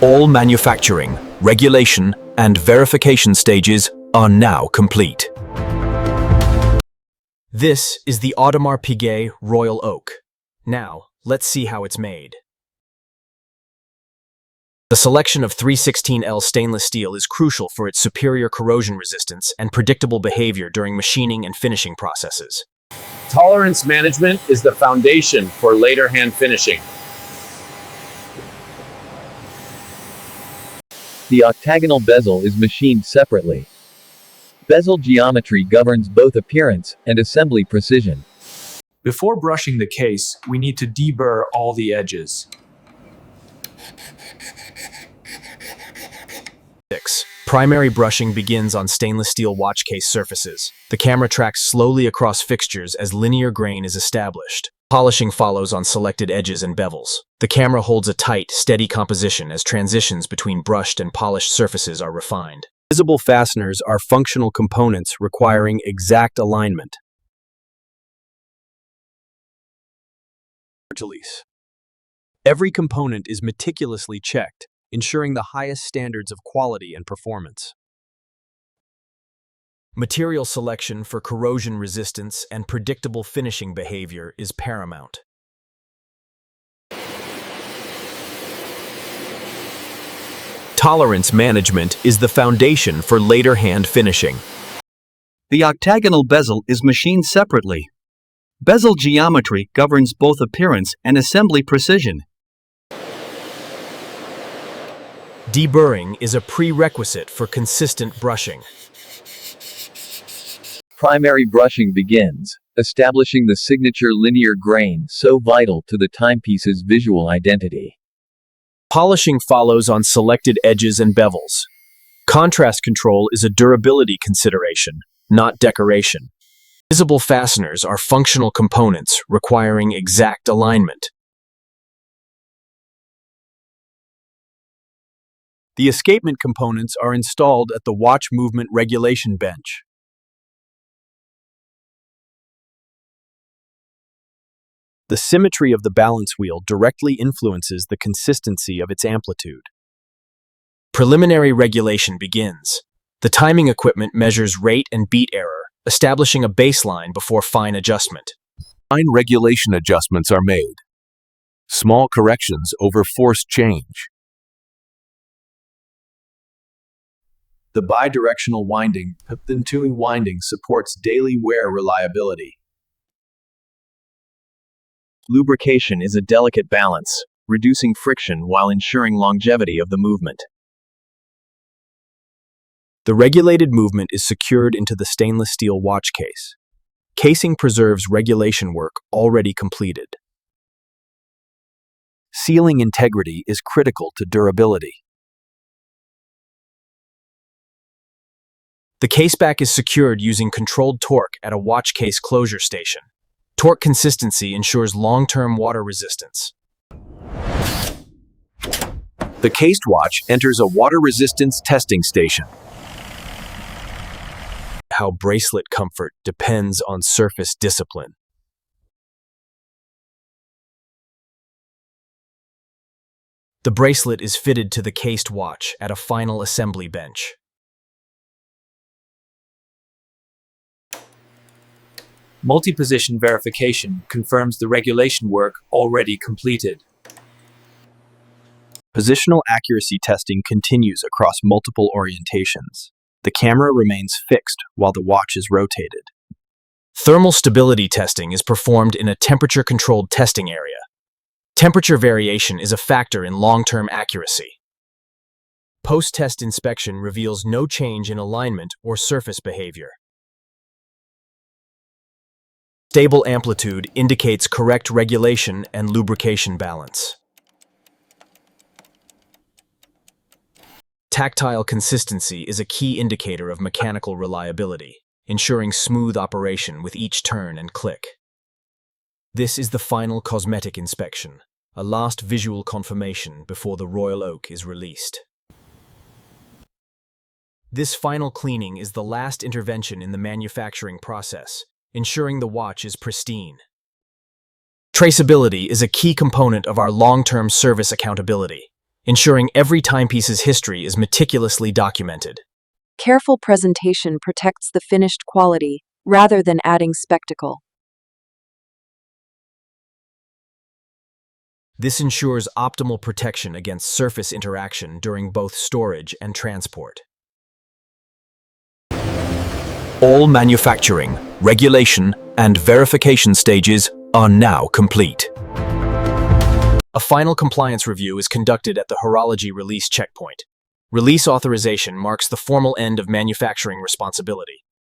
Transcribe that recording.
All manufacturing, regulation, and verification stages are now complete. This is the Audemars Piguet Royal Oak. Now, let's see how it's made. The selection of 316L stainless steel is crucial for its superior corrosion resistance and predictable behavior during machining and finishing processes. Tolerance management is the foundation for later hand finishing. The octagonal bezel is machined separately. Bezel geometry governs both appearance and assembly precision. Before brushing the case, we need to deburr all the edges. 6. Primary brushing begins on stainless steel watch case surfaces. The camera tracks slowly across fixtures as linear grain is established. Polishing follows on selected edges and bevels. The camera holds a tight, steady composition as transitions between brushed and polished surfaces are refined. Visible fasteners are functional components requiring exact alignment. Every component is meticulously checked, ensuring the highest standards of quality and performance. Material selection for corrosion resistance and predictable finishing behavior is paramount. Tolerance management is the foundation for later hand finishing. The octagonal bezel is machined separately. Bezel geometry governs both appearance and assembly precision. Deburring is a prerequisite for consistent brushing. Primary brushing begins, establishing the signature linear grain so vital to the timepiece's visual identity. Polishing follows on selected edges and bevels. Contrast control is a durability consideration, not decoration. Visible fasteners are functional components requiring exact alignment. The escapement components are installed at the watch movement regulation bench. The symmetry of the balance wheel directly influences the consistency of its amplitude. Preliminary regulation begins. The timing equipment measures rate and beat error, establishing a baseline before fine adjustment. Fine regulation adjustments are made. Small corrections over forced change. The bidirectional winding, Pipton-Tui winding supports daily wear reliability. Lubrication is a delicate balance, reducing friction while ensuring longevity of the movement. The regulated movement is secured into the stainless steel watch case. Casing preserves regulation work already completed. Sealing integrity is critical to durability. The caseback is secured using controlled torque at a watch case closure station. Torque consistency ensures long-term water resistance. The cased watch enters a water resistance testing station. How bracelet comfort depends on surface discipline. The bracelet is fitted to the cased watch at a final assembly bench. Multi-position verification confirms the regulation work already completed. Positional accuracy testing continues across multiple orientations. The camera remains fixed while the watch is rotated. Thermal stability testing is performed in a temperature-controlled testing area. Temperature variation is a factor in long-term accuracy. Post-test inspection reveals no change in alignment or surface behavior. Stable amplitude indicates correct regulation and lubrication balance. Tactile consistency is a key indicator of mechanical reliability, ensuring smooth operation with each turn and click. This is the final cosmetic inspection, a last visual confirmation before the Royal Oak is released. This final cleaning is the last intervention in the manufacturing process, ensuring the watch is pristine. Traceability is a key component of our long-term service accountability. ensuring every timepiece's history is meticulously documented. Careful presentation protects the finished quality rather than adding spectacle. This ensures optimal protection against surface interaction during both storage and transport. All manufacturing, regulation, and verification stages are now complete. A final compliance review is conducted at the Horology release checkpoint. Release authorization marks the formal end of manufacturing responsibility.